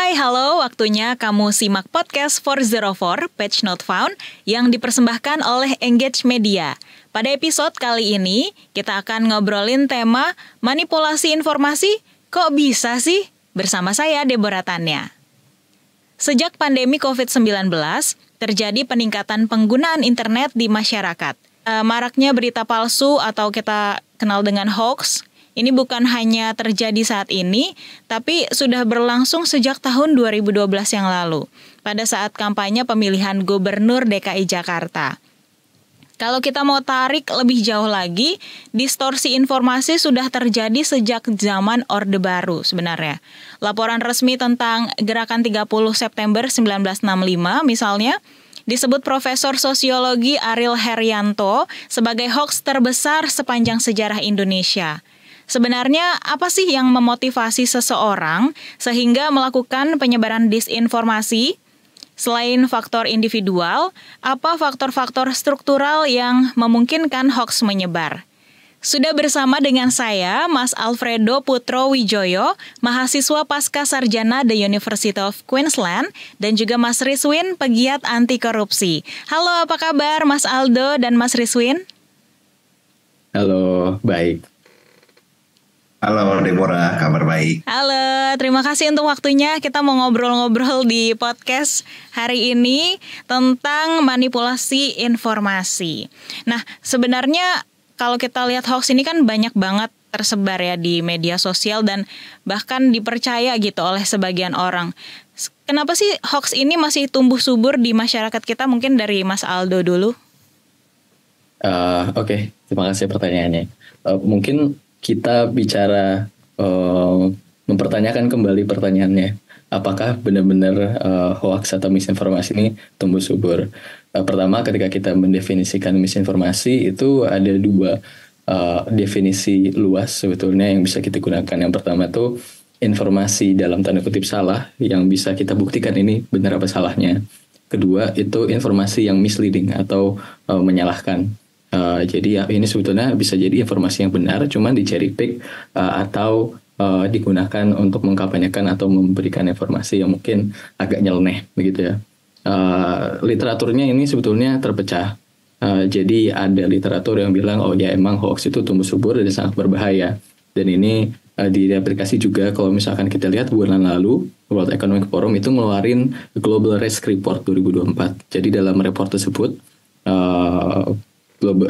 Hai, halo, waktunya kamu simak podcast 404 Page Not Found yang dipersembahkan oleh Engage Media. Pada episode kali ini, kita akan ngobrolin tema manipulasi informasi, kok bisa sih? Bersama saya, Deborah Tanya. Sejak pandemi COVID-19, terjadi peningkatan penggunaan internet di masyarakat. Maraknya berita palsu atau kita kenal dengan hoax, ini bukan hanya terjadi saat ini, tapi sudah berlangsung sejak tahun 2012 yang lalu, pada saat kampanye pemilihan Gubernur DKI Jakarta. Kalau kita mau tarik lebih jauh lagi, distorsi informasi sudah terjadi sejak zaman Orde Baru sebenarnya. Laporan resmi tentang Gerakan 30 September 1965 misalnya, disebut Profesor Sosiologi Ariel Heryanto sebagai hoax terbesar sepanjang sejarah Indonesia. Sebenarnya apa sih yang memotivasi seseorang sehingga melakukan penyebaran disinformasi? Selain faktor individual, apa faktor-faktor struktural yang memungkinkan hoax menyebar? Sudah bersama dengan saya, Mas Alfredo Putro Wijoyo, mahasiswa pasca sarjana The University of Queensland, dan juga Mas Rizwin, pegiat anti korupsi. Halo, apa kabar Mas Aldo dan Mas Rizwin? Halo, baik. Halo Deborah, kabar baik. Halo, terima kasih untuk waktunya. Kita mau ngobrol-ngobrol di podcast hari ini tentang manipulasi informasi. Nah, sebenarnya kalau kita lihat hoax ini kan banyak banget tersebar ya di media sosial dan bahkan dipercaya gitu oleh sebagian orang. Kenapa sih hoax ini masih tumbuh subur di masyarakat kita? Mungkin dari Mas Aldo dulu. Oke, terima kasih pertanyaannya. Mungkin kita bicara mempertanyakan kembali pertanyaannya, apakah benar-benar hoax atau misinformasi ini tumbuh subur? Pertama, ketika kita mendefinisikan misinformasi itu ada dua definisi luas sebetulnya yang bisa kita gunakan. Yang pertama tuh informasi dalam tanda kutip salah yang bisa kita buktikan ini benar apa salahnya. Kedua, itu informasi yang misleading atau menyalahkan. Jadi ya ini sebetulnya bisa jadi informasi yang benar, cuman di cherry pick atau digunakan untuk mengkampanyekan atau memberikan informasi yang mungkin agak nyeleneh begitu ya. Literaturnya ini sebetulnya terpecah. Jadi ada literatur yang bilang oh ya emang hoax itu tumbuh subur dan sangat berbahaya. Dan ini direplikasi juga kalau misalkan kita lihat bulan lalu World Economic Forum itu ngeluarin Global Risk Report 2024. Jadi dalam report tersebut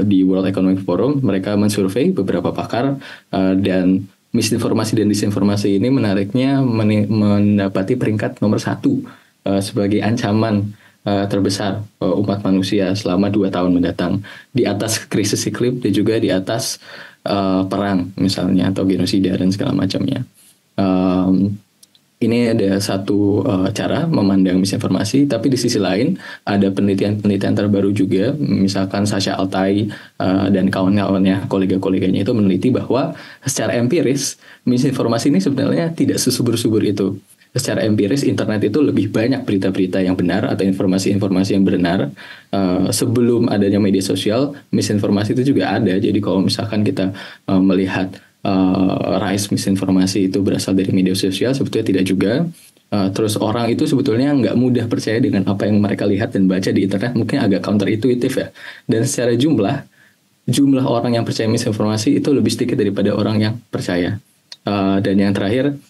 di World Economic Forum mereka mensurvei beberapa pakar dan misinformasi dan disinformasi ini menariknya mendapati peringkat nomor 1 sebagai ancaman terbesar umat manusia selama 2 tahun mendatang, di atas krisis iklim dan juga di atas perang misalnya atau genosida dan segala macamnya. Ini ada satu cara memandang misinformasi, tapi di sisi lain ada penelitian-penelitian terbaru juga, misalkan Sasha Altai dan kawan-kawannya, kolega-koleganya itu meneliti bahwa secara empiris misinformasi ini sebenarnya tidak sesubur-subur itu. Secara empiris internet itu lebih banyak berita-berita yang benar atau informasi-informasi yang benar. Sebelum adanya media sosial, misinformasi itu juga ada. Jadi kalau misalkan kita melihat rise misinformasi itu berasal dari media sosial, sebetulnya tidak juga. Terus orang itu sebetulnya nggak mudah percaya dengan apa yang mereka lihat dan baca di internet, mungkin agak counterintuitif ya. Dan secara jumlah orang yang percaya misinformasi itu lebih sedikit daripada orang yang percaya. Dan yang terakhir,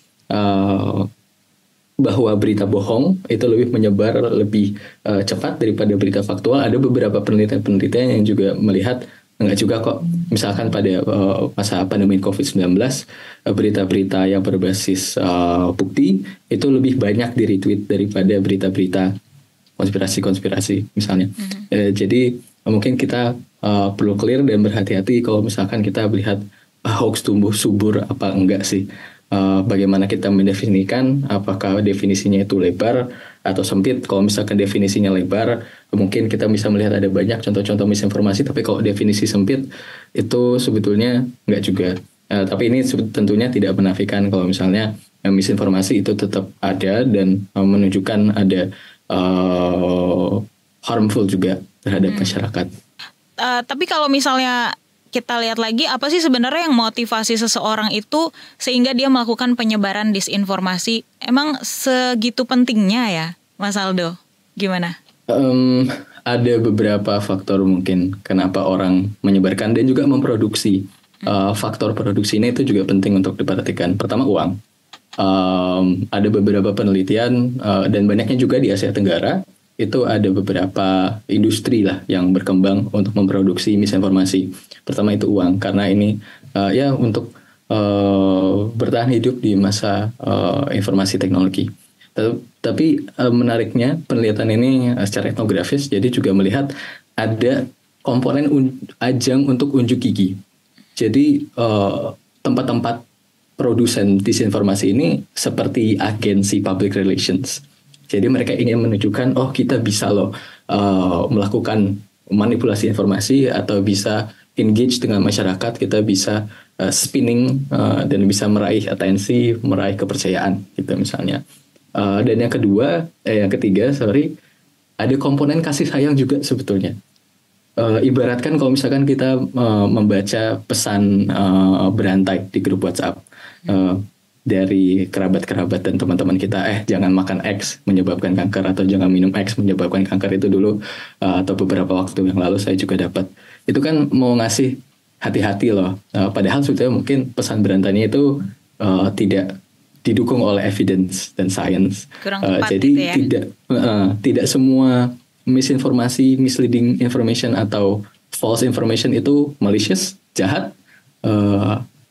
bahwa berita bohong itu lebih menyebar lebih cepat daripada berita faktual. Ada beberapa penelitian yang juga melihat enggak juga kok. Misalkan pada masa pandemi COVID-19, berita-berita yang berbasis bukti itu lebih banyak di-retweet daripada berita-berita konspirasi-konspirasi misalnya. Jadi mungkin kita perlu clear dan berhati-hati kalau misalkan kita melihat hoax tumbuh subur apa enggak sih. Bagaimana kita mendefinisikan, apakah definisinya itu lebar atau sempit. Kalau misalkan definisinya lebar, mungkin kita bisa melihat ada banyak contoh-contoh misinformasi, tapi kalau definisi sempit itu sebetulnya enggak juga. Tapi ini tentunya tidak menafikan kalau misalnya misinformasi itu tetap ada dan menunjukkan ada harmful juga terhadap masyarakat. Tapi kalau misalnya kita lihat lagi apa sih sebenarnya yang motivasi seseorang itu sehingga dia melakukan penyebaran disinformasi. Emang segitu pentingnya ya, Mas Aldo? Gimana? Ada beberapa faktor mungkin kenapa orang menyebarkan dan juga memproduksi. Faktor produksinya itu juga penting untuk diperhatikan. Pertama, uang. Ada beberapa penelitian dan banyaknya juga di Asia Tenggara, itu ada beberapa industri lah yang berkembang untuk memproduksi misinformasi. Pertama itu uang, karena ini ya untuk bertahan hidup di masa informasi teknologi. Tapi menariknya penelitian ini secara etnografis, jadi juga melihat ada komponen ajang untuk unjuk gigi. Jadi tempat-tempat produsen disinformasi ini seperti agensi public relations. Jadi mereka ingin menunjukkan, oh kita bisa loh melakukan manipulasi informasi atau bisa engage dengan masyarakat, kita bisa spinning dan bisa meraih atensi, meraih kepercayaan gitu misalnya. Dan yang ketiga, ada komponen kasih sayang juga sebetulnya. Ibaratkan kalau misalkan kita membaca pesan berantai di grup WhatsApp dari kerabat-kerabat dan teman-teman kita, jangan makan X menyebabkan kanker, atau jangan minum X menyebabkan kanker, itu dulu atau beberapa waktu yang lalu saya juga dapat. Itu kan mau ngasih hati-hati loh, padahal sebetulnya mungkin pesan berantainya itu tidak didukung oleh evidence dan science. Kurang tepat jadi gitu ya? Tidak semua misinformasi, misleading information atau false information itu malicious, jahat,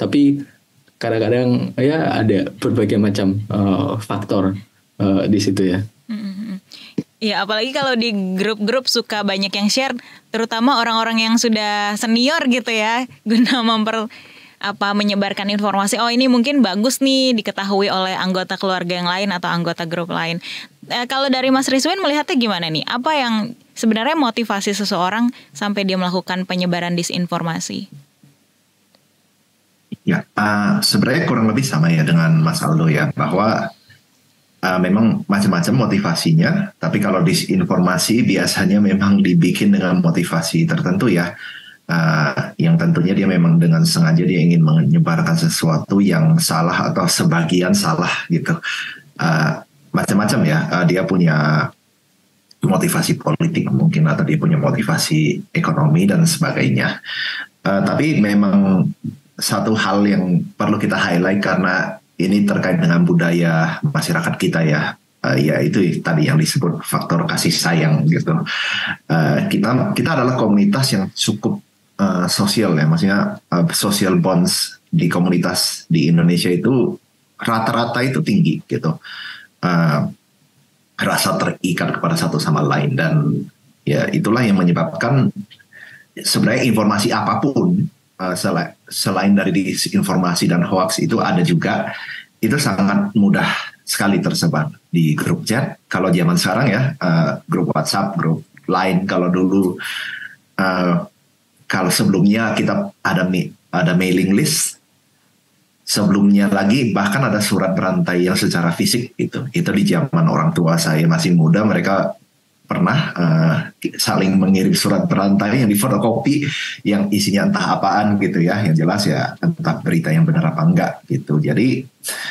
tapi kadang-kadang ya ada berbagai macam faktor di situ ya. Ya, apalagi kalau di grup-grup suka banyak yang share, terutama orang-orang yang sudah senior gitu ya, guna menyebarkan informasi. Oh, ini mungkin bagus nih diketahui oleh anggota keluarga yang lain atau anggota grup lain. Kalau dari Mas Rizwin melihatnya gimana nih? Apa yang sebenarnya motivasi seseorang sampai dia melakukan penyebaran disinformasi? Ya, sebenarnya kurang lebih sama ya dengan Mas Aldo ya, bahwa memang macam-macam motivasinya, tapi kalau disinformasi biasanya memang dibikin dengan motivasi tertentu ya, yang tentunya dia memang dengan sengaja dia ingin menyebarkan sesuatu yang salah atau sebagian salah gitu. Macam-macam ya, dia punya motivasi politik mungkin, atau dia punya motivasi ekonomi dan sebagainya. Tapi memang satu hal yang perlu kita highlight karena ini terkait dengan budaya masyarakat kita ya, yaitu tadi yang disebut faktor kasih sayang gitu. Kita adalah komunitas yang cukup sosial ya, maksudnya social bonds di komunitas di Indonesia itu rata-rata itu tinggi gitu. Rasa terikat kepada satu sama lain, dan ya itulah yang menyebabkan sebenarnya informasi apapun selain dari disinformasi dan hoax itu ada juga, itu sangat mudah sekali tersebar di grup chat. Kalau zaman sekarang ya, grup WhatsApp, grup Line. Kalau dulu, kalau sebelumnya kita ada mailing list, sebelumnya lagi bahkan ada surat berantai yang secara fisik itu di zaman orang tua saya masih muda, mereka pernah saling mengirim surat berantai yang difotokopi, yang isinya entah apaan gitu ya, yang jelas ya entah berita yang benar apa enggak gitu. Jadi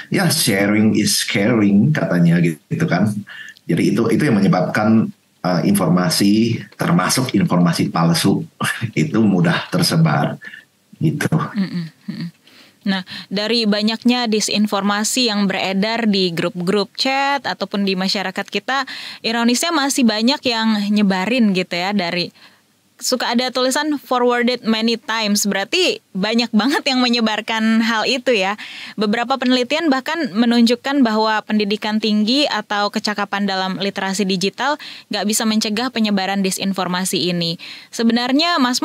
ya sharing is caring katanya gitu kan. Jadi itu yang menyebabkan informasi, termasuk informasi palsu itu mudah tersebar gitu. Nah, dari banyaknya disinformasi yang beredar di grup-grup chat ataupun di masyarakat kita, ironisnya masih banyak yang nyebarin gitu ya, dari suka ada tulisan forwarded many times, berarti banyak banget yang menyebarkan hal itu ya. Beberapa penelitian bahkan menunjukkan bahwa pendidikan tinggi atau kecakapan dalam literasi digital nggak bisa mencegah penyebaran disinformasi ini. Sebenarnya Mas,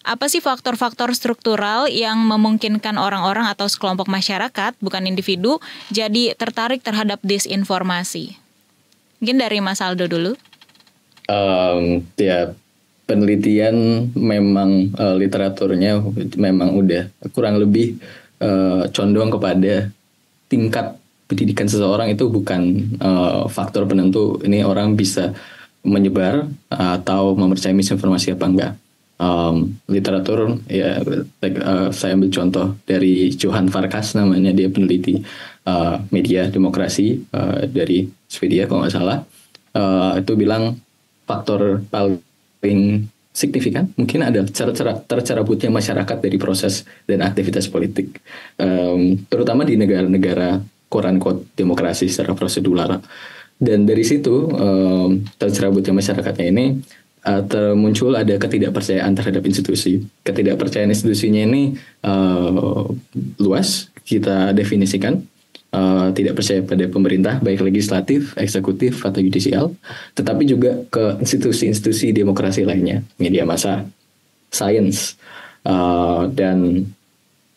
apa sih faktor-faktor struktural yang memungkinkan orang-orang atau sekelompok masyarakat, bukan individu, jadi tertarik terhadap disinformasi? Mungkin dari Mas Aldo dulu. Ya, penelitian memang literaturnya memang udah kurang lebih condong kepada tingkat pendidikan seseorang itu bukan faktor penentu ini orang bisa menyebar atau mempercayai misinformasi apa enggak. literatur ya, saya ambil contoh dari Johan Farkas namanya, dia peneliti media demokrasi dari Swedia kalau nggak salah. Itu bilang faktor paling signifikan mungkin ada tercerabutnya masyarakat dari proses dan aktivitas politik, terutama di negara-negara quote-unquote demokrasi secara prosedural. Dan dari situ tercerabutnya masyarakatnya ini muncul ada ketidakpercayaan terhadap institusi. Ketidakpercayaan institusinya ini luas kita definisikan, tidak percaya pada pemerintah baik legislatif, eksekutif atau yudisial, tetapi juga ke institusi-institusi demokrasi lainnya, media massa, sains, dan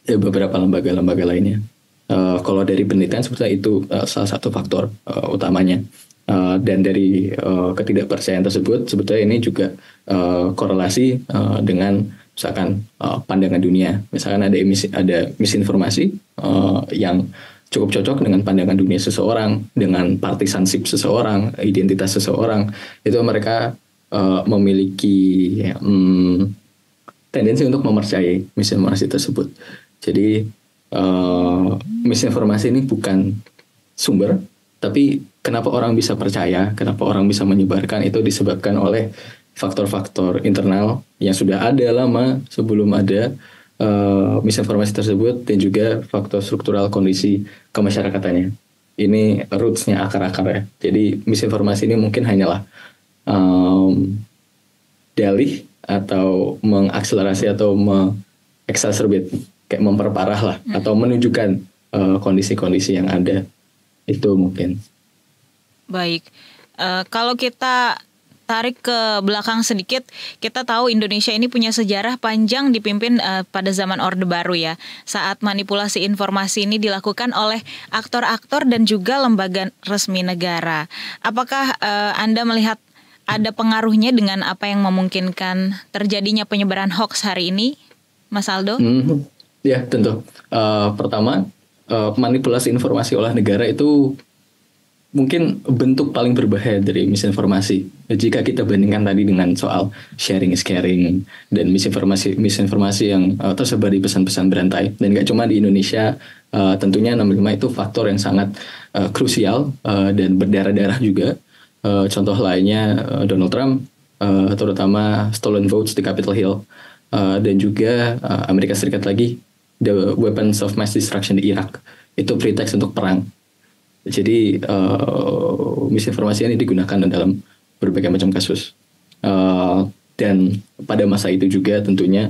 beberapa lembaga-lembaga lainnya. Kalau dari penelitian sebetulnya itu salah satu faktor utamanya. Dan dari ketidakpercayaan tersebut sebetulnya ini juga korelasi dengan misalkan pandangan dunia. Misalkan ada misinformasi yang cukup cocok dengan pandangan dunia seseorang, dengan partisanship seseorang, identitas seseorang, itu mereka memiliki tendensi untuk mempercayai misinformasi tersebut. Jadi misinformasi ini bukan sumber, tapi kenapa orang bisa percaya, kenapa orang bisa menyebarkan, itu disebabkan oleh faktor-faktor internal yang sudah ada lama sebelum ada misinformasi tersebut, dan juga faktor struktural kondisi kemasyarakatannya. Ini roots-nya, akar-akarnya. Jadi misinformasi ini mungkin hanyalah dalih atau mengakselerasi atau mengeksacerbate, kayak memperparah lah, atau menunjukkan kondisi-kondisi yang ada. Itu mungkin. Baik, kalau kita tarik ke belakang sedikit, kita tahu Indonesia ini punya sejarah panjang dipimpin pada zaman Orde Baru ya, saat manipulasi informasi ini dilakukan oleh aktor-aktor dan juga lembaga resmi negara. Apakah Anda melihat ada pengaruhnya dengan apa yang memungkinkan terjadinya penyebaran hoax hari ini, Mas Aldo? Ya, tentu. Pertama, manipulasi informasi oleh negara itu mungkin bentuk paling berbahaya dari misinformasi. Jika kita bandingkan tadi dengan soal sharing is caring dan misinformasi yang tersebar di pesan-pesan berantai. Dan gak cuma di Indonesia, tentunya 65 itu faktor yang sangat krusial dan berdarah-darah juga. Contoh lainnya Donald Trump, terutama stolen votes di Capitol Hill, dan juga Amerika Serikat lagi, the weapons of mass destruction di Irak. Itu pretext untuk perang. Jadi misinformasi ini digunakan dalam berbagai macam kasus, dan pada masa itu juga tentunya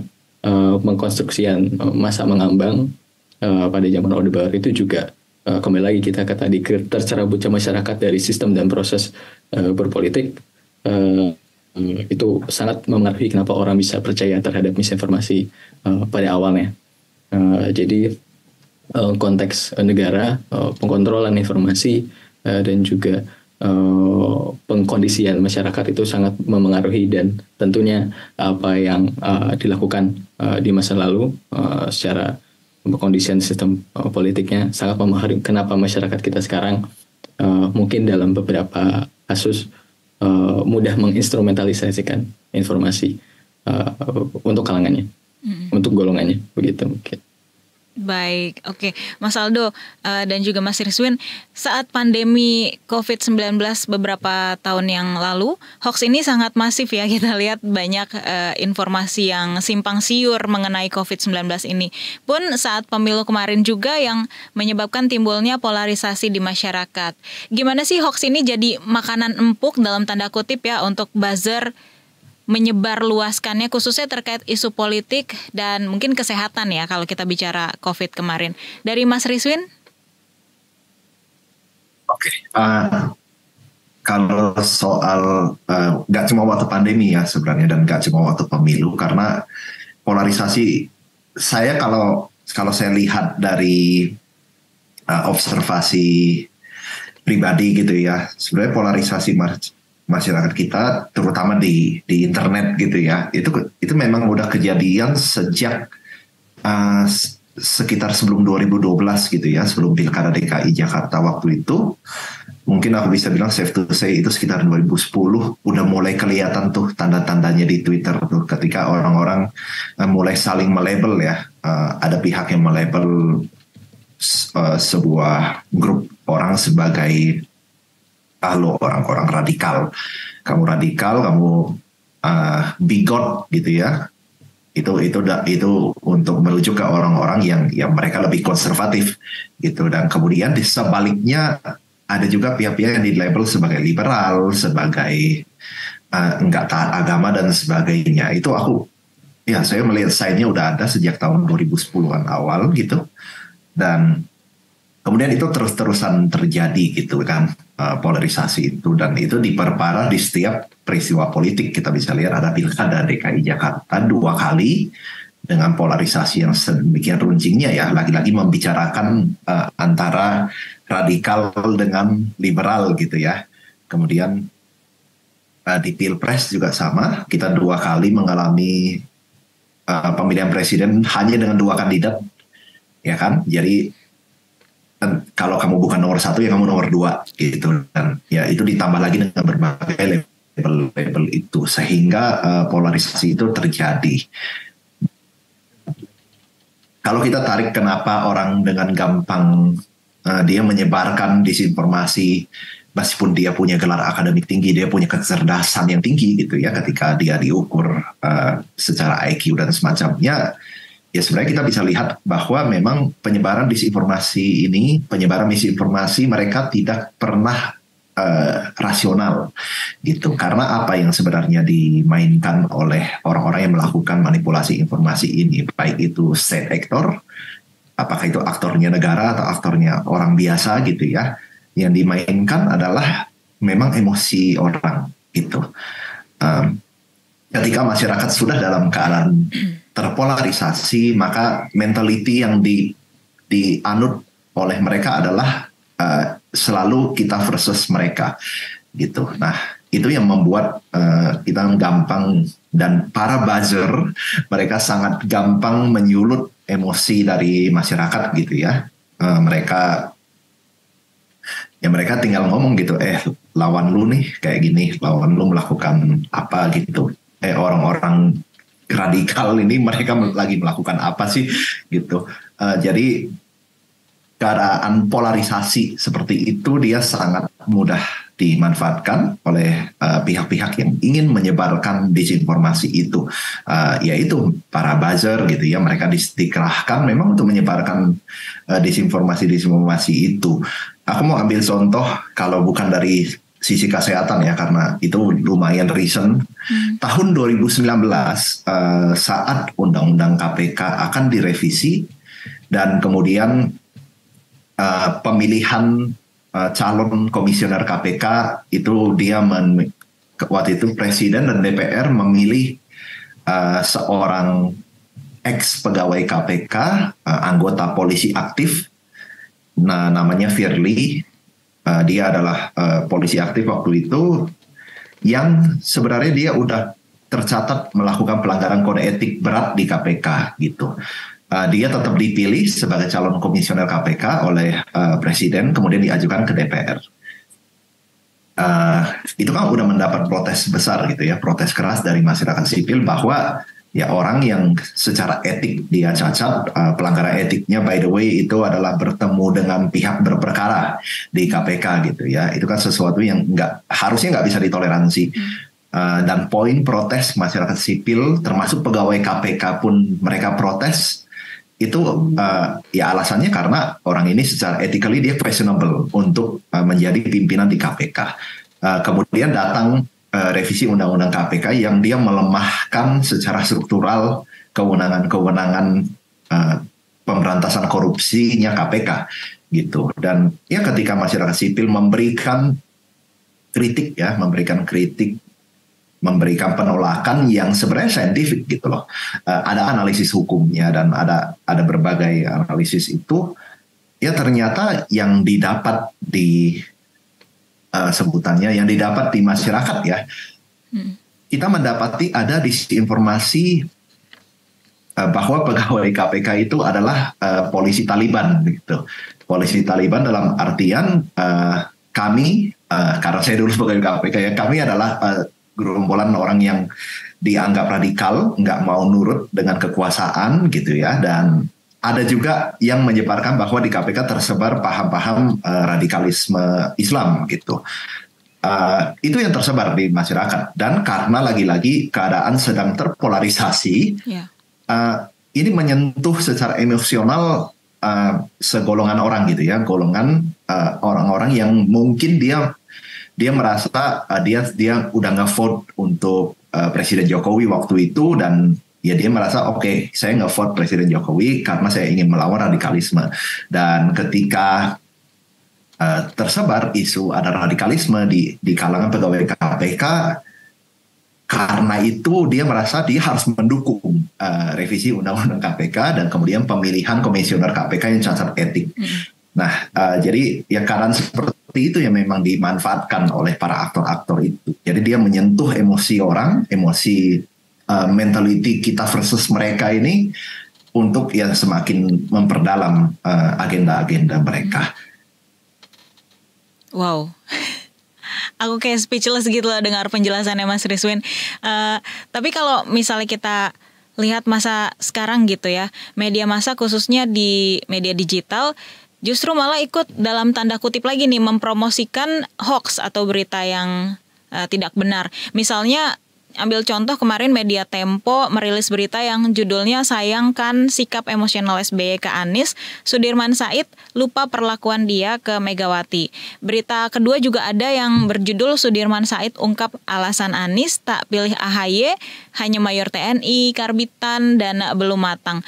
mengkonstruksian masa mengambang pada zaman Orde Baru itu juga kembali lagi kita ke tadi, tercerabutnya masyarakat dari sistem dan proses berpolitik, itu sangat mempengaruhi kenapa orang bisa percaya terhadap misinformasi pada awalnya. Jadi konteks negara, pengkontrolan informasi, dan juga pengkondisian masyarakat itu sangat memengaruhi, dan tentunya apa yang dilakukan di masa lalu secara pengkondisian sistem politiknya sangat memengaruhi kenapa masyarakat kita sekarang mungkin dalam beberapa kasus mudah menginstrumentalisasikan informasi untuk kalangannya, untuk golongannya, begitu mungkin. Baik, oke. Mas Aldo dan juga Mas Rizwin, saat pandemi COVID-19 beberapa tahun yang lalu, hoax ini sangat masif ya, kita lihat banyak informasi yang simpang siur mengenai COVID-19 ini. Pun saat pemilu kemarin juga yang menyebabkan timbulnya polarisasi di masyarakat. Gimana sih hoax ini jadi makanan empuk dalam tanda kutip ya untuk buzzer menyebar luaskannya, khususnya terkait isu politik dan mungkin kesehatan ya kalau kita bicara COVID kemarin. Dari Mas Rizwin? Oke, kalau soal nggak cuma waktu pandemi ya sebenarnya, dan nggak cuma waktu pemilu, karena polarisasi saya kalau saya lihat dari observasi pribadi gitu ya, sebenarnya polarisasi masyarakat kita terutama di internet gitu ya, itu memang udah kejadian sejak sekitar sebelum 2012 gitu ya, sebelum Pilkada DKI Jakarta waktu itu mungkin aku bisa bilang safe to say itu sekitar 2010 udah mulai kelihatan tuh tanda-tandanya di Twitter tuh ketika orang-orang mulai saling melabel ya. Ada pihak yang melabel sebuah grup orang sebagai lo orang-orang radikal. Kamu radikal, kamu bigot gitu ya. Itu untuk merujuk ke orang-orang yang mereka lebih konservatif gitu. Dan kemudian di sebaliknya ada juga pihak-pihak yang dilabel sebagai liberal, sebagai enggak taat agama dan sebagainya. Itu saya melihat sign-nya udah ada sejak tahun 2010-an awal gitu. Dan kemudian itu terus-terusan terjadi gitu kan, polarisasi itu, dan itu diperparah di setiap peristiwa politik. Kita bisa lihat ada pilkada DKI Jakarta 2 kali dengan polarisasi yang sedemikian runcingnya ya, lagi-lagi membicarakan antara radikal dengan liberal gitu ya. Kemudian di Pilpres juga sama, kita 2 kali mengalami pemilihan presiden hanya dengan 2 kandidat ya kan. Jadi kalau kamu bukan nomor 1 ya kamu nomor 2 gitu, dan ya itu ditambah lagi dengan berbagai label itu sehingga polarisasi itu terjadi. Kalau kita tarik kenapa orang dengan gampang dia menyebarkan disinformasi, meskipun dia punya gelar akademik tinggi, dia punya kecerdasan yang tinggi gitu ya, ketika dia diukur secara IQ dan semacamnya. Ya sebenarnya kita bisa lihat bahwa memang penyebaran disinformasi ini, penyebaran misinformasi, mereka tidak pernah rasional gitu. Karena apa yang sebenarnya dimainkan oleh orang-orang yang melakukan manipulasi informasi ini, baik itu state actor, apakah itu aktornya negara atau aktornya orang biasa gitu ya, yang dimainkan adalah memang emosi orang gitu. Ketika masyarakat sudah dalam keadaan terpolarisasi, maka mentality yang dianut oleh mereka adalah selalu kita versus mereka gitu. Nah itu yang membuat kita gampang, dan para buzzer mereka sangat gampang menyulut emosi dari masyarakat gitu ya. Mereka tinggal ngomong gitu, lawan lu nih kayak gini, lawan lu melakukan apa gitu. Orang-orang radikal ini mereka lagi melakukan apa sih gitu. Jadi keadaan polarisasi seperti itu dia sangat mudah dimanfaatkan oleh pihak-pihak yang ingin menyebarkan disinformasi itu, yaitu para buzzer gitu ya. Mereka dikerahkan memang untuk menyebarkan disinformasi itu. Aku mau ambil contoh, kalau bukan dari sisi kesehatan ya, karena itu lumayan recent. Tahun 2019 saat Undang-Undang KPK akan direvisi, dan kemudian pemilihan calon komisioner KPK itu waktu itu Presiden dan DPR memilih seorang ex pegawai KPK, anggota polisi aktif, namanya Firly. Dia adalah polisi aktif waktu itu, yang sebenarnya dia udah tercatat melakukan pelanggaran kode etik berat di KPK gitu. Dia tetap dipilih sebagai calon komisioner KPK oleh Presiden, kemudian diajukan ke DPR. Itu kan udah mendapat protes besar gitu ya, protes keras dari masyarakat sipil bahwa ya orang yang secara etik dia cacat, pelanggaran etiknya by the way itu adalah bertemu dengan pihak berperkara di KPK gitu ya. Itu kan sesuatu yang harusnya nggak bisa ditoleransi. Dan poin protes masyarakat sipil termasuk pegawai KPK pun mereka protes itu ya alasannya karena orang ini secara ethically dia questionable untuk menjadi pimpinan di KPK. Kemudian datang revisi Undang-Undang KPK yang dia melemahkan secara struktural kewenangan-kewenangan pemberantasan korupsinya KPK gitu. Dan ya ketika masyarakat sipil memberikan kritik, memberikan penolakan yang sebenarnya saintifik gitu loh. Ada analisis hukumnya dan ada berbagai analisis itu, ya ternyata yang didapat di sebutannya yang didapat di masyarakat ya, kita mendapati ada disinformasi bahwa pegawai KPK itu adalah polisi Taliban gitu. Polisi Taliban dalam artian kami, karena saya dulu sebagai KPK ya, kami adalah gerombolan orang yang dianggap radikal, nggak mau nurut dengan kekuasaan gitu ya, dan ada juga yang menyebarkan bahwa di KPK tersebar paham-paham radikalisme Islam gitu. Itu yang tersebar di masyarakat, dan karena lagi-lagi keadaan sedang terpolarisasi, ini menyentuh secara emosional segolongan orang gitu ya, golongan orang-orang yang mungkin dia merasa dia udah nge-vote untuk Presiden Jokowi waktu itu, dan ya dia merasa oke, saya nge-vote Presiden Jokowi karena saya ingin melawan radikalisme. Dan ketika tersebar isu ada radikalisme di kalangan pegawai KPK, karena itu dia merasa dia harus mendukung revisi Undang-Undang KPK dan kemudian pemilihan komisioner KPK yang cacat etik. Nah, jadi ya keadaan seperti itu yang memang dimanfaatkan oleh para aktor-aktor itu. Jadi dia menyentuh emosi orang, emosi mentality kita versus mereka ini, untuk ya semakin memperdalam agenda-agenda mereka. Wow, aku kayak speechless gitu loh dengar penjelasannya Mas Rizwin. Tapi kalau misalnya kita lihat masa sekarang gitu ya, media massa khususnya di media digital justru malah ikut dalam tanda kutip lagi nih mempromosikan hoax atau berita yang tidak benar. Misalnya ambil contoh kemarin media Tempo merilis berita yang judulnya "Sayangkan Sikap Emosional SBY ke Anies, Sudirman Said lupa perlakuan dia ke Megawati". Berita kedua juga ada yang berjudul "Sudirman Said ungkap alasan Anies tak pilih AHY, hanya mayor TNI, karbitan, dan belum matang".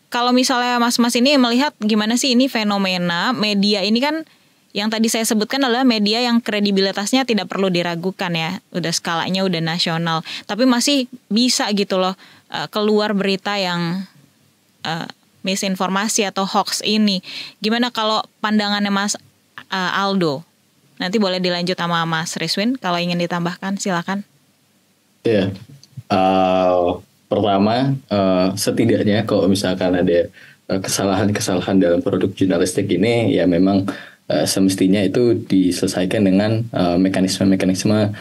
Kalau misalnya mas-mas ini melihat gimana sih ini fenomena media ini, kan yang tadi saya sebutkan adalah media yang kredibilitasnya tidak perlu diragukan ya, udah skalanya udah nasional, tapi masih bisa gitu loh keluar berita yang misinformasi atau hoax ini. Gimana kalau pandangannya Mas Aldo? Nanti boleh dilanjut sama Mas Rizwin kalau ingin ditambahkan, silakan. Iya, pertama setidaknya kalau misalkan ada kesalahan-kesalahan dalam produk jurnalistik ini, ya memang semestinya itu diselesaikan dengan mekanisme-mekanisme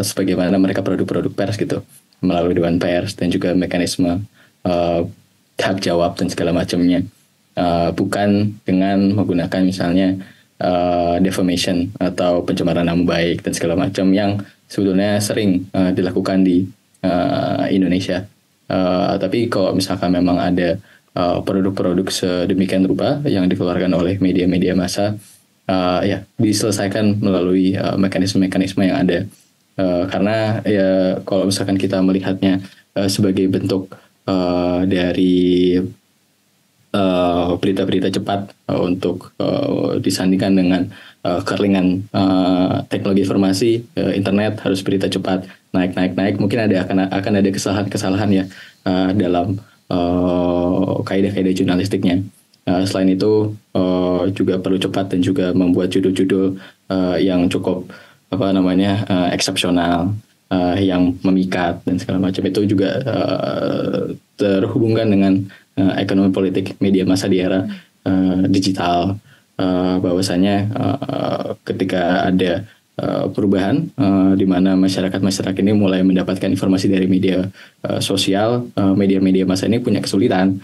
sebagaimana mereka produk-produk pers gitu, melalui Dewan Pers dan juga mekanisme hak jawab dan segala macamnya, bukan dengan menggunakan misalnya defamation atau pencemaran nama baik dan segala macam yang sebetulnya sering dilakukan di Indonesia. Tapi kalau misalkan memang ada produk-produk sedemikian rupa yang dikeluarkan oleh media-media massa, ya diselesaikan melalui mekanisme-mekanisme yang ada, karena ya kalau misalkan kita melihatnya sebagai bentuk dari berita-berita cepat untuk disandingkan dengan keringan teknologi informasi, internet harus berita cepat, naik, mungkin akan ada kesalahan-kesalahan ya dalam kaidah-kaidah jurnalistiknya. Selain itu juga perlu cepat dan juga membuat judul-judul yang cukup eksepsional, yang memikat dan segala macam. Itu juga terhubungkan dengan ekonomi politik media massa di era digital, bahwasanya ketika ada perubahan di mana masyarakat ini mulai mendapatkan informasi dari media sosial, media-media massa ini punya kesulitan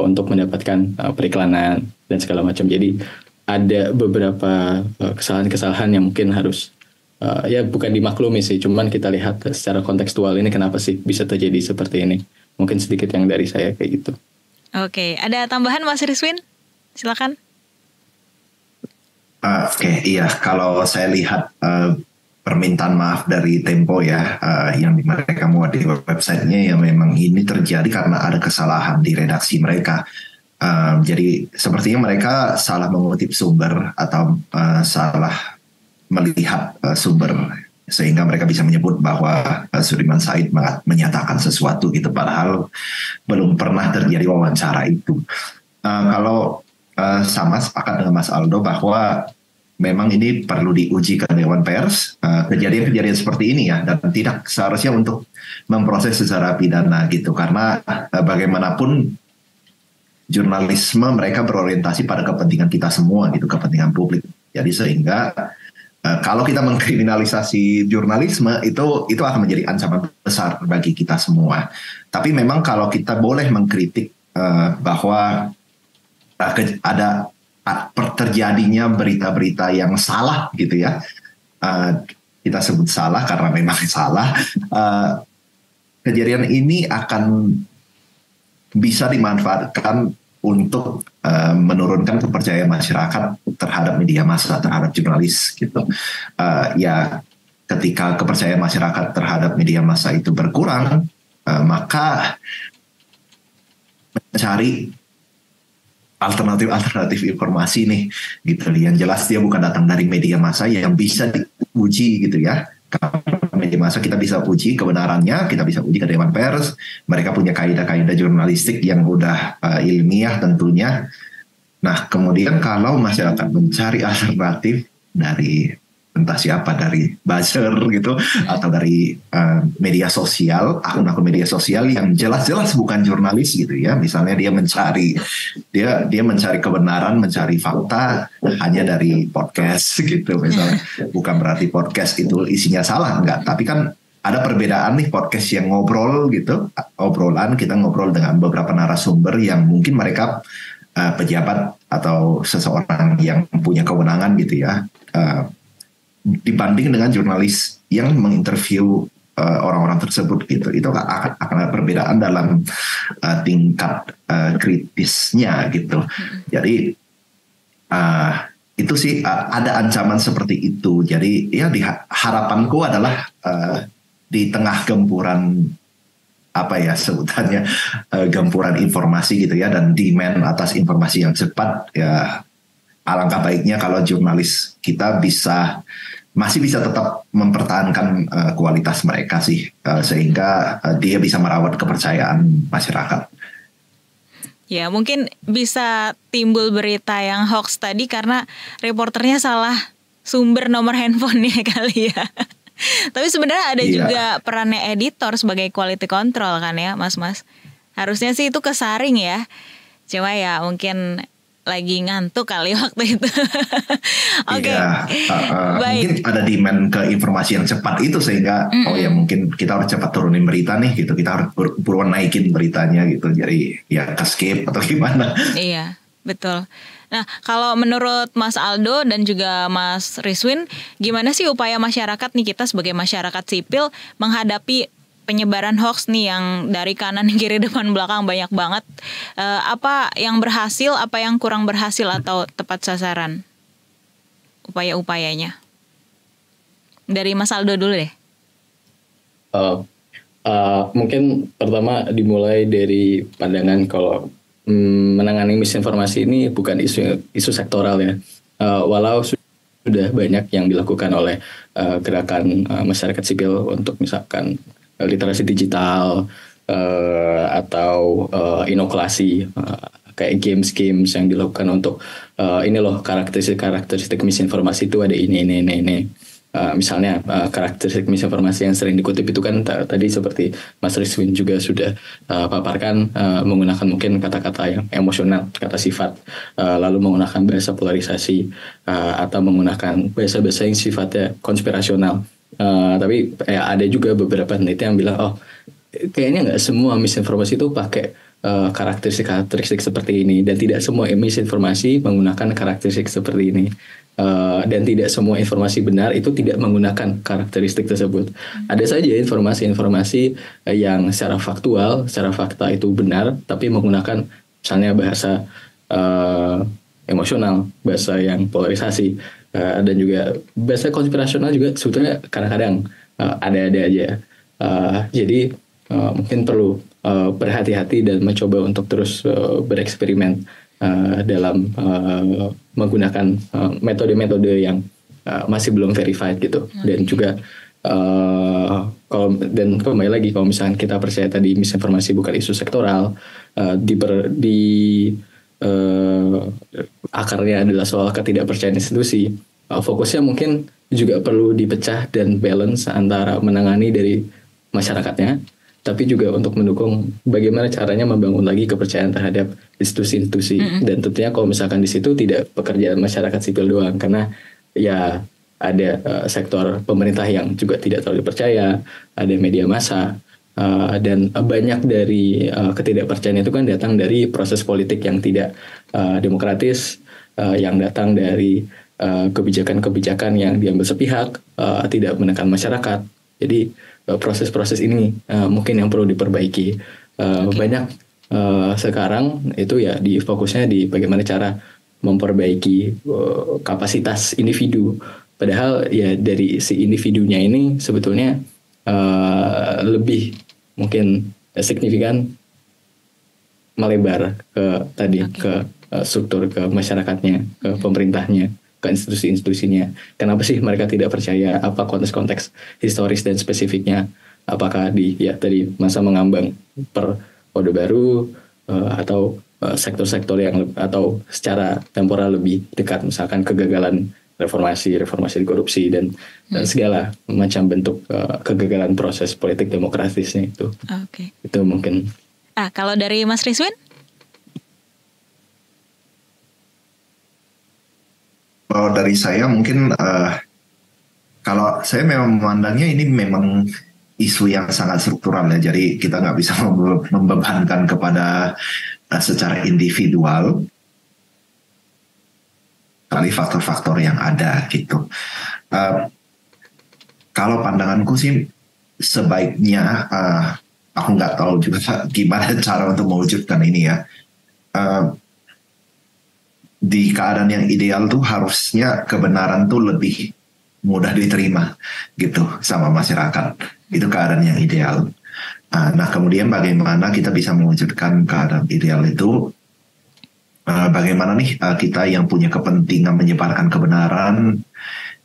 untuk mendapatkan periklanan dan segala macam. Jadi ada beberapa kesalahan-kesalahan yang mungkin harus ya bukan dimaklumi sih, cuman kita lihat secara kontekstual ini kenapa sih bisa terjadi seperti ini. Mungkin sedikit yang dari saya kayak gitu. Oke, ada tambahan Mas Rizwin? Silakan. Oke, iya. Kalau saya lihat permintaan maaf dari Tempo ya, yang mereka muat di websitenya, ya memang ini terjadi karena ada kesalahan di redaksi mereka. Jadi sepertinya mereka salah mengutip sumber atau salah melihat sumber, sehingga mereka bisa menyebut bahwa Sudirman Said menyatakan sesuatu gitu, padahal belum pernah terjadi wawancara itu. Kalau sama sepakat dengan Mas Aldo bahwa memang ini perlu diuji ke Dewan Pers, kejadian-kejadian seperti ini ya, dan tidak seharusnya untuk memproses secara pidana gitu, karena bagaimanapun jurnalisme mereka berorientasi pada kepentingan kita semua gitu, kepentingan publik. Jadi sehingga kalau kita mengkriminalisasi jurnalisme itu akan menjadi ancaman besar bagi kita semua. Tapi memang kalau kita boleh mengkritik bahwa ada terjadinya berita-berita yang salah gitu ya, kita sebut salah karena memang salah. Kejadian ini akan bisa dimanfaatkan untuk menurunkan kepercayaan masyarakat terhadap media massa, terhadap jurnalis gitu. Ya ketika kepercayaan masyarakat terhadap media massa itu berkurang, maka mencari alternatif informasi nih gitu. Yang jelas dia bukan datang dari media massa yang bisa diuji gitu ya. Karena media massa kita bisa uji kebenarannya, kita bisa uji ke Dewan Pers. Mereka punya kaidah-kaidah jurnalistik yang udah ilmiah tentunya. Nah kemudian kalau masyarakat mencari alternatif dari entah siapa, dari buzzer gitu atau dari media sosial, akun-akun media sosial yang jelas-jelas bukan jurnalis gitu ya. Misalnya dia mencari kebenaran, mencari fakta hanya dari podcast gitu misalnya. Bukan berarti podcast itu isinya salah, enggak, tapi kan ada perbedaan nih, podcast yang ngobrol gitu, obrolan, kita ngobrol dengan beberapa narasumber yang mungkin mereka pejabat atau seseorang yang punya kewenangan gitu ya, dibanding dengan jurnalis yang menginterview orang-orang tersebut gitu. Itu akan ada perbedaan dalam tingkat kritisnya gitu. Jadi itu sih ada ancaman seperti itu. Jadi ya harapanku adalah di tengah gempuran apa ya sebutannya, gempuran informasi gitu ya, dan demand atas informasi yang cepat, ya alangkah baiknya kalau jurnalis kita masih bisa tetap mempertahankan kualitas mereka sih, sehingga dia bisa merawat kepercayaan masyarakat. Ya mungkin bisa timbul berita yang hoax tadi karena reporternya salah sumber nomor handphonenya kali ya. Tapi sebenarnya ada juga perannya editor sebagai quality control kan ya Mas. Harusnya sih itu kesaring ya. Cuma ya mungkin lagi ngantuk kali waktu itu. Oke. Mungkin ada demand ke informasi yang cepat itu sehingga oh ya mungkin kita harus cepat turunin berita nih gitu. Kita harus buruan naikin beritanya gitu. Jadi ya escape atau gimana. Iya, betul. Nah, kalau menurut Mas Aldo dan juga Mas Rizwin, gimana sih upaya masyarakat nih, kita sebagai masyarakat sipil menghadapi penyebaran hoax nih yang dari kanan, kiri, depan, belakang banyak banget. Apa yang berhasil, apa yang kurang berhasil atau tepat sasaran? Upaya-upayanya. Dari Mas Aldo dulu deh. Mungkin pertama dimulai dari pandangan kalau menangani misinformasi ini bukan isu sektoral ya. Walau sudah banyak yang dilakukan oleh gerakan masyarakat sipil untuk misalkan literasi digital atau inokulasi kayak games yang dilakukan untuk ini loh karakteristik misinformasi itu ada ini. Misalnya karakteristik misinformasi yang sering dikutip itu kan tadi seperti Mas Rizwin juga sudah paparkan, menggunakan mungkin kata-kata yang emosional, kata sifat, lalu menggunakan bahasa polarisasi atau menggunakan bahasa-bahasa yang sifatnya konspirasional. Tapi ada juga beberapa peneliti yang bilang kayaknya nggak semua misinformasi itu pakai karakteristik seperti ini, dan tidak semua misinformasi menggunakan karakteristik seperti ini. Dan tidak semua informasi benar itu tidak menggunakan karakteristik tersebut. Ada saja informasi-informasi yang secara fakta itu benar, tapi menggunakan misalnya bahasa emosional, bahasa yang polarisasi, dan juga bahasa konspirasional juga sebetulnya kadang-kadang ada-ada aja. Jadi mungkin perlu berhati-hati dan mencoba untuk terus bereksperimen dalam menggunakan metode-metode yang masih belum verified gitu. Dan juga kembali lagi, kalau misalnya kita percaya tadi misinformasi bukan isu sektoral, akarnya adalah soal ketidakpercayaan institusi, fokusnya mungkin juga perlu dipecah dan balance antara menangani dari masyarakatnya tapi juga untuk mendukung bagaimana caranya membangun lagi kepercayaan terhadap institusi-institusi. Dan tentunya kalau misalkan di situ tidak pekerjaan masyarakat sipil doang, karena ya ada sektor pemerintah yang juga tidak terlalu dipercaya, ada media massa, dan banyak dari ketidakpercayaan itu kan datang dari proses politik yang tidak demokratis, yang datang dari kebijakan-kebijakan yang diambil sepihak, tidak menekan masyarakat. Jadi proses-proses ini mungkin yang perlu diperbaiki. Banyak sekarang itu ya fokusnya di bagaimana cara memperbaiki kapasitas individu. Padahal ya dari si individunya ini sebetulnya lebih mungkin signifikan melebar ke struktur, ke masyarakatnya, ke pemerintahnya, ke institusi-institusinya. Kenapa sih mereka tidak percaya? Apa konteks-konteks historis dan spesifiknya? Apakah dari masa mengambang per Orde Baru atau sektor-sektor yang atau secara temporal lebih dekat, misalkan kegagalan reformasi di korupsi dan segala macam bentuk kegagalan proses politik demokratisnya itu. Itu mungkin. Kalau dari Mas Rizwin? Kalau dari saya mungkin kalau saya memang memandangnya ini memang isu yang sangat struktural ya, jadi kita nggak bisa membebankan kepada secara individual kali faktor-faktor yang ada gitu. Kalau pandanganku sih sebaiknya aku nggak tahu juga gimana cara untuk mewujudkan ini ya. Di keadaan yang ideal tuh harusnya kebenaran tuh lebih mudah diterima gitu sama masyarakat. Itu keadaan yang ideal. Nah kemudian bagaimana kita bisa mewujudkan keadaan ideal itu? Bagaimana nih kita yang punya kepentingan menyebarkan kebenaran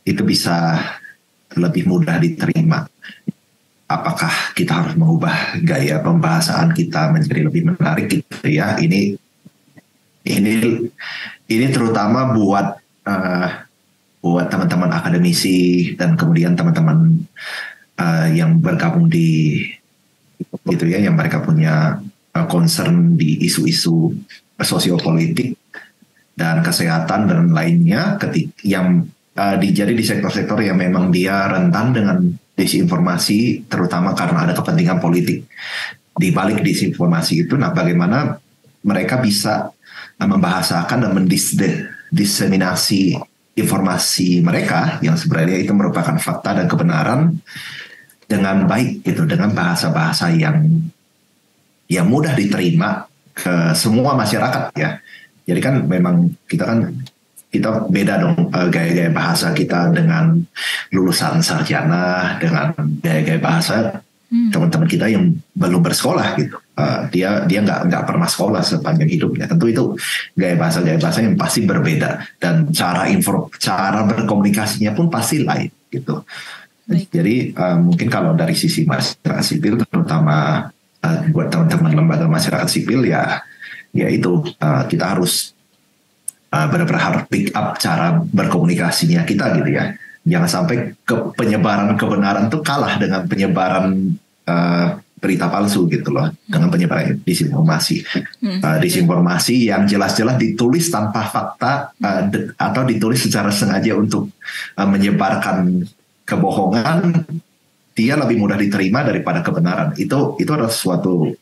itu bisa lebih mudah diterima? Apakah kita harus mengubah gaya pembahasan kita menjadi lebih menarik gitu ya? Ini terutama buat teman-teman akademisi dan kemudian teman-teman yang bergabung di gitu ya, yang mereka punya concern di isu-isu sosiopolitik dan kesehatan dan lainnya, yang jadi di sektor-sektor yang memang dia rentan dengan disinformasi, terutama karena ada kepentingan politik di balik disinformasi itu. Nah, bagaimana mereka bisa membahasakan dan mendiseminasi informasi mereka yang sebenarnya itu merupakan fakta dan kebenaran dengan baik gitu, dengan bahasa-bahasa yang mudah diterima ke semua masyarakat ya. Jadi kan memang kita beda dong gaya-gaya bahasa kita dengan lulusan sarjana dengan gaya-gaya bahasa teman-teman kita yang belum bersekolah gitu. Dia nggak pernah sekolah sepanjang hidupnya. Tentu itu gaya bahasa yang pasti berbeda dan cara berkomunikasinya pun pasti lain gitu. Jadi mungkin kalau dari sisi masyarakat sipil, terutama buat teman-teman lembaga masyarakat sipil ya itu kita harus benar-benar harus pick up cara berkomunikasinya kita gitu ya. Jangan sampai penyebaran kebenaran itu kalah dengan penyebaran berita palsu gitu loh, dengan penyebaran disinformasi. Disinformasi yang jelas-jelas ditulis tanpa fakta atau ditulis secara sengaja untuk menyebarkan kebohongan, dia lebih mudah diterima daripada kebenaran. Itu adalah suatu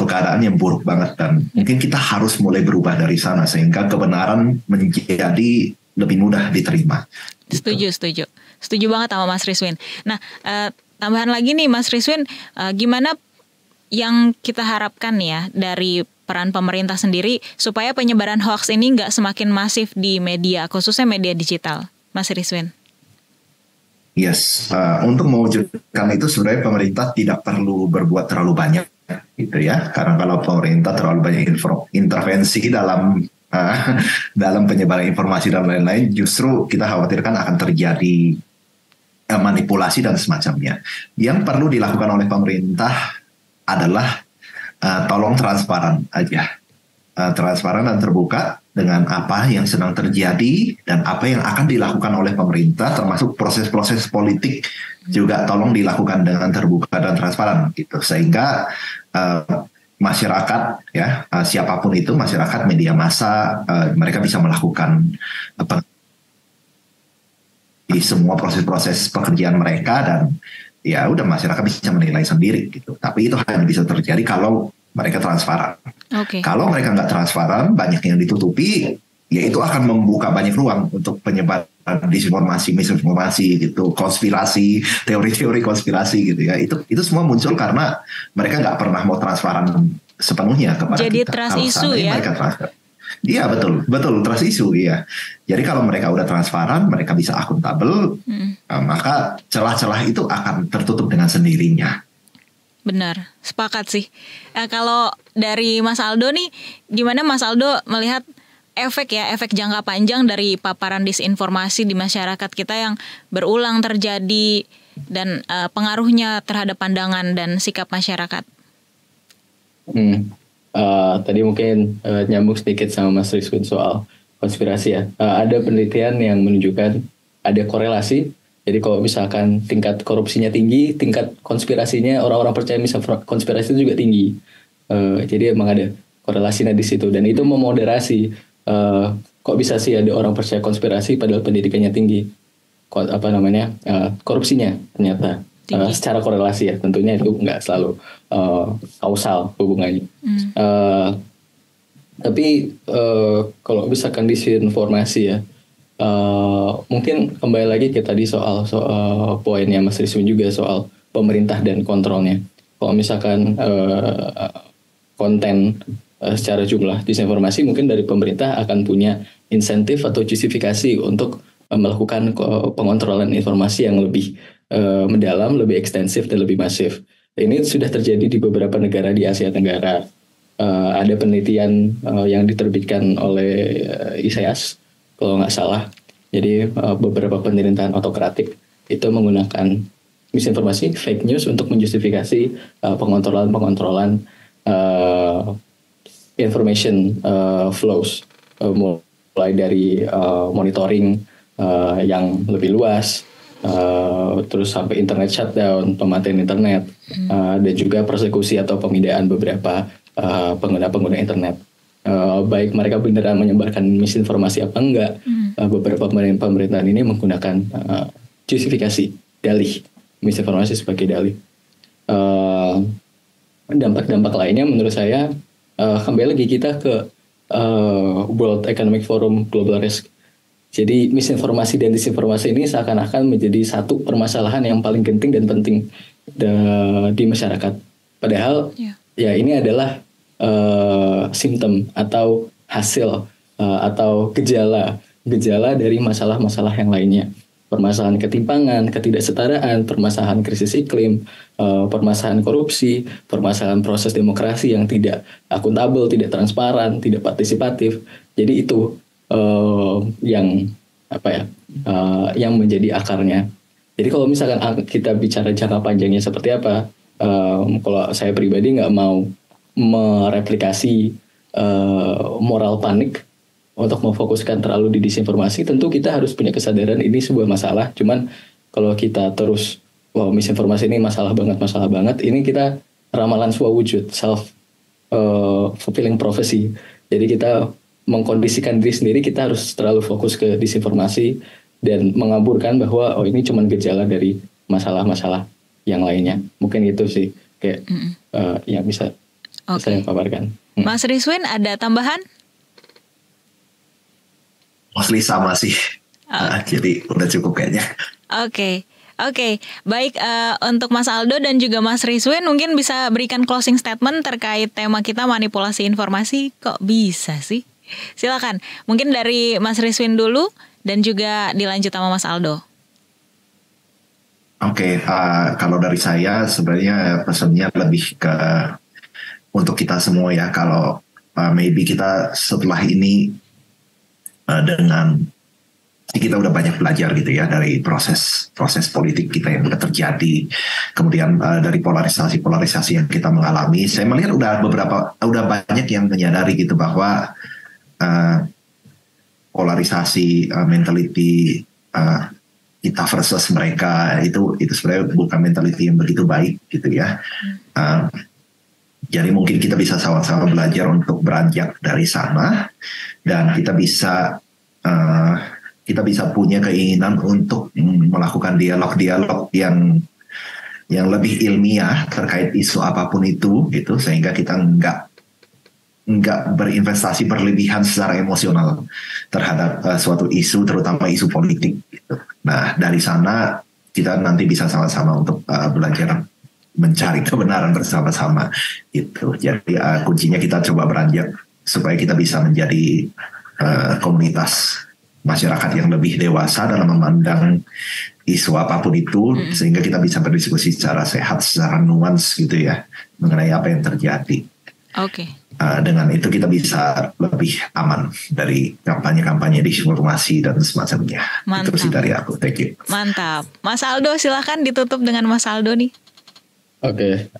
keadaan yang buruk banget, dan mungkin kita harus mulai berubah dari sana sehingga kebenaran menjadi lebih mudah diterima. Setuju banget sama Mas Rizwin. Nah, tambahan lagi nih Mas Rizwin, gimana yang kita harapkan ya dari peran pemerintah sendiri supaya penyebaran hoax ini nggak semakin masif di media, khususnya media digital, Mas Rizwin? Yes, untuk mewujudkan itu sebenarnya pemerintah tidak perlu berbuat terlalu banyak gitu ya, karena kalau pemerintah terlalu banyak intervensi dalam penyebaran informasi dan lain-lain, justru kita khawatirkan akan terjadi manipulasi dan semacamnya. Yang perlu dilakukan oleh pemerintah adalah tolong transparan aja, transparan dan terbuka dengan apa yang sedang terjadi dan apa yang akan dilakukan oleh pemerintah, termasuk proses-proses politik juga tolong dilakukan dengan terbuka dan transparan gitu, sehingga masyarakat ya, siapapun itu, masyarakat, media massa, mereka bisa melakukan di semua proses-proses pekerjaan mereka, dan ya udah masyarakat bisa menilai sendiri gitu. Tapi itu hanya bisa terjadi kalau mereka transparan. Kalau mereka nggak transparan, banyak yang ditutupi, ya itu akan membuka banyak ruang untuk penyebaran disinformasi, misinformasi gitu, konspirasi, teori-teori konspirasi gitu ya. Itu semua muncul karena mereka nggak pernah mau transparan sepenuhnya kepada jadi kita. Trust issue ya. Iya betul trust issue ya. Jadi kalau mereka udah transparan, mereka bisa akuntabel, maka celah-celah itu akan tertutup dengan sendirinya. Benar, sepakat sih. Kalau dari Mas Aldo nih, gimana Mas Aldo melihat efek jangka panjang dari paparan disinformasi di masyarakat kita yang berulang terjadi dan pengaruhnya terhadap pandangan dan sikap masyarakat? Tadi mungkin nyambung sedikit sama Mas Rizwin soal konspirasi ya. Ada penelitian yang menunjukkan ada korelasi. Jadi kalau misalkan tingkat korupsinya tinggi, tingkat konspirasinya, orang-orang percaya misalnya konspirasi itu juga tinggi. Jadi emang ada korelasinya di situ, dan itu memoderasi. Kok bisa sih ada orang percaya konspirasi padahal pendidikannya tinggi? Korupsinya ternyata secara korelasi ya. Tentunya itu nggak selalu kausal hubungannya. Tapi kalau misalkan disinformasi ya, mungkin kembali lagi ke tadi soal poinnya Mas Rizwin juga soal pemerintah dan kontrolnya. Kalau misalkan konten secara jumlah disinformasi, mungkin dari pemerintah akan punya insentif atau justifikasi untuk melakukan pengontrolan informasi yang lebih mendalam, lebih ekstensif, dan lebih masif. Ini sudah terjadi di beberapa negara di Asia Tenggara. Ada penelitian yang diterbitkan oleh ISEAS kalau nggak salah. Jadi beberapa pemerintahan otokratik itu menggunakan misinformasi, fake news untuk menjustifikasi pengontrolan information flows, mulai dari monitoring yang lebih luas, terus sampai internet shutdown, pematian internet, dan juga persekusi atau pemindaian beberapa pengguna internet. Baik mereka beneran menyebarkan misinformasi apa enggak, beberapa pemerintahan ini menggunakan justifikasi, dalih, misinformasi sebagai dalih. Dampak-dampak lainnya menurut saya, kembali lagi kita ke World Economic Forum Global Risk. Jadi misinformasi dan disinformasi ini seakan-akan menjadi satu permasalahan yang paling genting dan penting di masyarakat. Padahal ya ini adalah simptom atau hasil atau gejala dari masalah-masalah yang lainnya. Permasalahan ketimpangan, ketidaksetaraan, permasalahan krisis iklim, permasalahan korupsi, permasalahan proses demokrasi yang tidak akuntabel, tidak transparan, tidak partisipatif. Jadi itu yang menjadi akarnya. Jadi kalau misalkan kita bicara jangka panjangnya seperti apa, kalau saya pribadi nggak mau mereplikasi moral panik untuk memfokuskan terlalu di disinformasi. Tentu kita harus punya kesadaran ini sebuah masalah. Cuman kalau kita terus misinformasi ini masalah banget, ini kita ramalan sebuah wujud, self fulfilling prophecy. Jadi kita mengkondisikan diri sendiri, kita harus terlalu fokus ke disinformasi dan mengaburkan bahwa ini cuma gejala dari masalah-masalah yang lainnya. Mungkin itu sih kayak yang bisa saya paparkan. Mas Rizwin ada tambahan? Mostly sama sih. Jadi udah cukup kayaknya. Oke. Baik, untuk Mas Aldo dan juga Mas Rizwin mungkin bisa berikan closing statement terkait tema kita manipulasi informasi. Kok bisa sih? Silakan. Mungkin dari Mas Rizwin dulu dan juga dilanjut sama Mas Aldo. Oke, kalau dari saya sebenarnya pesannya lebih ke untuk kita semua ya. Kalau maybe kita setelah ini dengan kita udah banyak belajar gitu ya dari proses politik kita yang udah terjadi, kemudian dari polarisasi yang kita mengalami. Saya melihat udah banyak yang menyadari gitu bahwa polarisasi mentality kita versus mereka itu sebenarnya bukan mentality yang begitu baik gitu ya. Jadi mungkin kita bisa sama-sama belajar untuk beranjak dari sana, dan kita bisa punya keinginan untuk melakukan dialog-dialog yang lebih ilmiah terkait isu apapun itu gitu, sehingga kita nggak berinvestasi berlebihan secara emosional terhadap suatu isu, terutama isu politik gitu. Nah, dari sana kita nanti bisa sama-sama untuk belajar mencari kebenaran bersama-sama gitu. Jadi kuncinya kita coba beranjak supaya kita bisa menjadi komunitas masyarakat yang lebih dewasa dalam memandang isu apapun itu, sehingga kita bisa berdiskusi secara sehat, secara nuans gitu ya, mengenai apa yang terjadi. Oke. Dengan itu kita bisa lebih aman dari kampanye-kampanye disinformasi dan semacamnya. Mantap. Itu sih dari aku. Thank you. Mantap. Mas Aldo, silakan ditutup dengan Mas Aldo nih. Oke,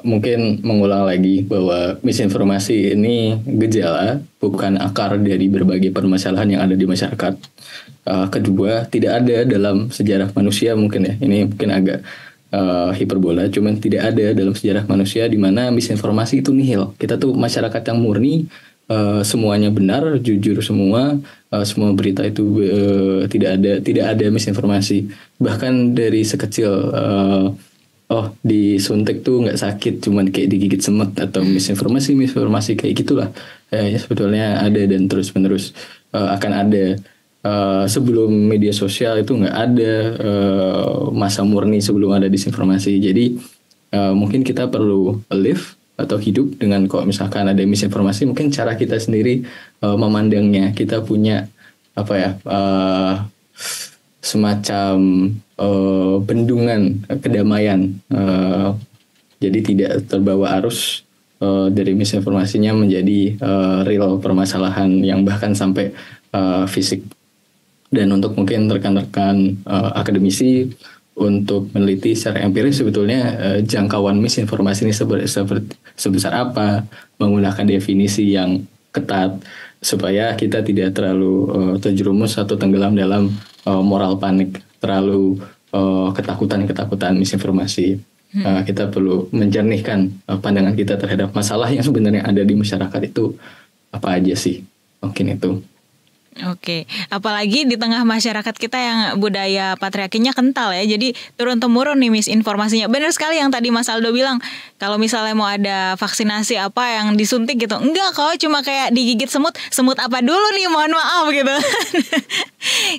mungkin mengulang lagi bahwa misinformasi ini gejala, bukan akar dari berbagai permasalahan yang ada di masyarakat. Kedua, tidak ada dalam sejarah manusia mungkin ya, ini mungkin agak hiperbola, cuman tidak ada dalam sejarah manusia di mana misinformasi itu nihil. Kita tuh masyarakat yang murni, semuanya benar, jujur semua berita itu tidak ada misinformasi. Bahkan dari sekecil disuntik tuh nggak sakit, cuman kayak digigit semut atau misinformasi kayak gitulah. Ya, sebetulnya ada dan terus menerus akan ada. Sebelum media sosial itu nggak ada masa murni sebelum ada disinformasi. Jadi mungkin kita perlu live atau hidup dengan kalau misalkan ada misinformasi, mungkin cara kita sendiri memandangnya. Kita punya semacam bendungan kedamaian, jadi tidak terbawa arus dari misinformasinya menjadi real permasalahan yang bahkan sampai fisik. Dan untuk mungkin rekan-rekan akademisi untuk meneliti secara empiris sebetulnya jangkauan misinformasi ini sebesar apa, menggunakan definisi yang ketat supaya kita tidak terlalu terjerumus atau tenggelam dalam moral panik, terlalu ketakutan misinformasi. Kita perlu menjernihkan pandangan kita terhadap masalah yang sebenarnya ada di masyarakat itu apa aja sih, mungkin itu. Oke, apalagi di tengah masyarakat kita yang budaya patriarkinya kental ya, jadi turun-temurun nih misinformasinya. Benar sekali yang tadi Mas Aldo bilang, kalau misalnya mau ada vaksinasi apa yang disuntik gitu, enggak kok, cuma kayak digigit semut apa dulu nih, mohon maaf gitu.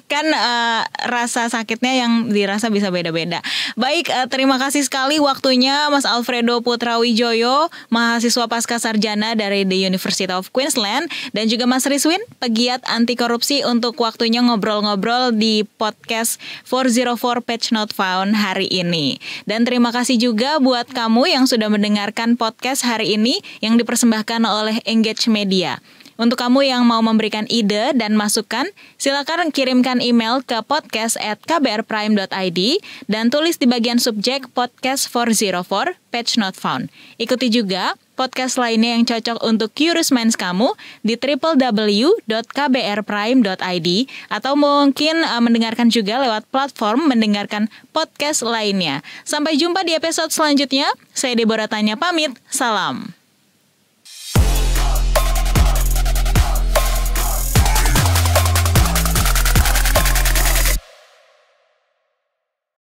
Kan rasa sakitnya yang dirasa bisa beda-beda. Baik, terima kasih sekali waktunya Mas Alfredo Putrawijoyo, mahasiswa pasca sarjana dari The University of Queensland, dan juga Mas Rizwin, pegiat anti korupsi, untuk waktunya ngobrol-ngobrol di podcast 404 Page Not Found hari ini. Dan terima kasih juga buat kamu yang sudah mendengarkan podcast hari ini yang dipersembahkan oleh Engage Media. Untuk kamu yang mau memberikan ide dan masukan, silakan kirimkan email ke podcast@kbrprime.id dan tulis di bagian subjek podcast 404 Page Not Found. Ikuti juga podcast lainnya yang cocok untuk curious minds kamu di www.kbrprime.id atau mungkin mendengarkan juga lewat platform mendengarkan podcast lainnya. Sampai jumpa di episode selanjutnya. Saya Deborah Tanya pamit. Salam.